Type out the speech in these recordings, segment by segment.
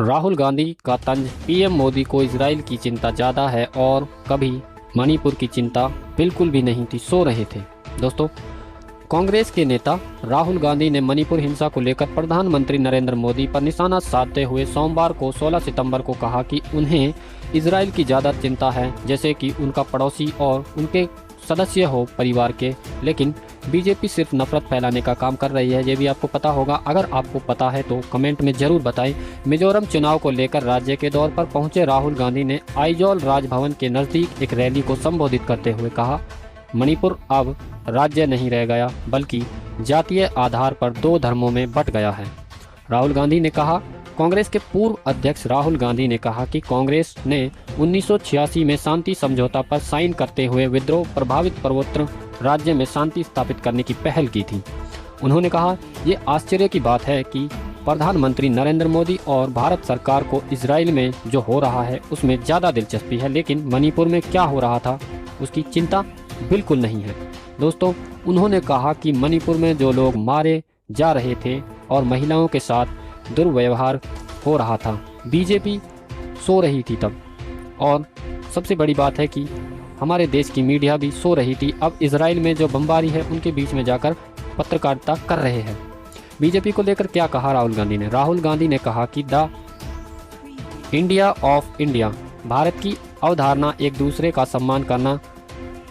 राहुल गांधी का तंज पीएम मोदी को इजराइल की चिंता ज़्यादा है और कभी मणिपुर की चिंता बिल्कुल भी नहीं थी, सो रहे थे। दोस्तों, कांग्रेस के नेता राहुल गांधी ने मणिपुर हिंसा को लेकर प्रधानमंत्री नरेंद्र मोदी पर निशाना साधते हुए सोमवार को 16 सितंबर को कहा कि उन्हें इजराइल की ज़्यादा चिंता है जैसे कि उनका पड़ोसी और उनके सदस्य हो परिवार के। लेकिन बीजेपी सिर्फ नफरत फैलाने का काम कर रही है, ये भी आपको पता होगा। अगर आपको पता है तो कमेंट में जरूर बताएं। मिजोरम चुनाव को लेकर राज्य के दौर पर पहुंचे राहुल गांधी ने आइजॉल राजभवन के नज़दीक एक रैली को संबोधित करते हुए कहा, मणिपुर अब राज्य नहीं रह गया बल्कि जातीय आधार पर दो धर्मों में बंट गया है। राहुल गांधी ने कहा। कांग्रेस के पूर्व अध्यक्ष राहुल गांधी ने कहा कि कांग्रेस ने 1986 में शांति समझौता पर साइन करते हुए विद्रोह प्रभावित पूर्वोत्तर राज्य में शांति स्थापित करने की पहल की थी। उन्होंने कहा, ये आश्चर्य की बात है कि प्रधानमंत्री नरेंद्र मोदी और भारत सरकार को इजराइल में जो हो रहा है उसमें ज़्यादा दिलचस्पी है, लेकिन मणिपुर में क्या हो रहा था उसकी चिंता बिल्कुल नहीं है। दोस्तों, उन्होंने कहा कि मणिपुर में जो लोग मारे जा रहे थे और महिलाओं के साथ दुर्व्यवहार हो रहा था, बीजेपी सो रही थी तब। और सबसे बड़ी बात है कि हमारे देश की मीडिया भी सो रही थी। अब इजराइल में जो बमबारी है उनके बीच में जाकर पत्रकारिता कर रहे हैं। बीजेपी को लेकर क्या कहा राहुल गांधी ने? राहुल गांधी ने कहा कि the India of India, Bharat की अवधारणा एक दूसरे का सम्मान करना,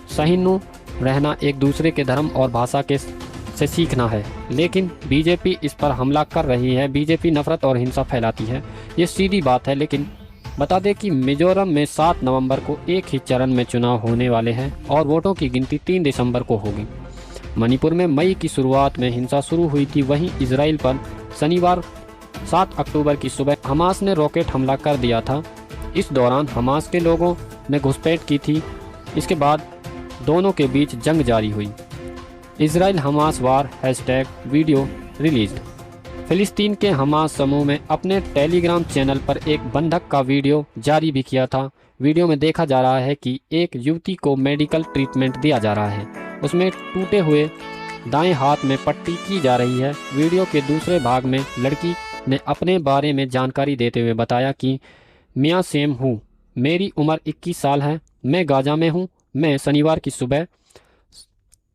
सहिष्णु रहना, एक दूसरे के धर्म और भाषा के से सीखना है। लेकिन बीजेपी इस पर हमला कर रही है। बीजेपी नफरत और हिंसा फैलाती है, ये सीधी बात है। लेकिन बता दें कि मिजोरम में 7 नवंबर को एक ही चरण में चुनाव होने वाले हैं और वोटों की गिनती 3 दिसंबर को होगी। मणिपुर में मई की शुरुआत में हिंसा शुरू हुई थी। वहीं इजराइल पर शनिवार 7 अक्टूबर की सुबह हमास ने रॉकेट हमला कर दिया था। इस दौरान हमास के लोगों ने घुसपैठ की थी। इसके बाद दोनों के बीच जंग जारी हुई। इजराइल हमास वार वीडियो रिलीज्ड। फिलिस्तीन के हमास समूह में अपने टेलीग्राम चैनल पर एक बंधक का वीडियो जारी भी किया था। वीडियो में देखा जा रहा है कि एक युवती को मेडिकल ट्रीटमेंट दिया जा रहा है। उसमें टूटे हुए दाएं हाथ में पट्टी की जा रही है। वीडियो के दूसरे भाग में लड़की ने अपने बारे में जानकारी देते हुए बताया कि मियां सेम हूँ, मेरी उम्र 21 साल है, मैं गाजा में हूँ। मैं शनिवार की सुबह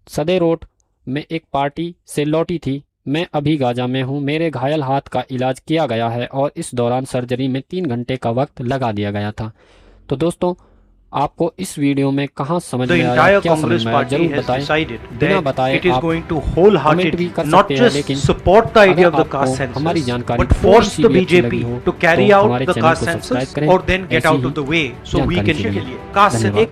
सदेरोट में एक पार्टी से लौटी थी। मैं अभी गाजा में हूँ। मेरे घायल हाथ का इलाज किया गया है और इस दौरान सर्जरी में 3 घंटे का वक्त लगा दिया गया था। तो दोस्तों, आपको इस वीडियो में कहाँ समझ में आया, क्या समझ में आया, जरूर बताएं। बिना बताए आप कमेंट भी कर सकते हैं। लेकिन अगर आपको हमारी जानकारी थोड़ी सी भी अच्छी लगी हो तो हमारे चैनल को सब्सक्राइब करें। ऐसी ही वीडियो के लिए धन्यवाद।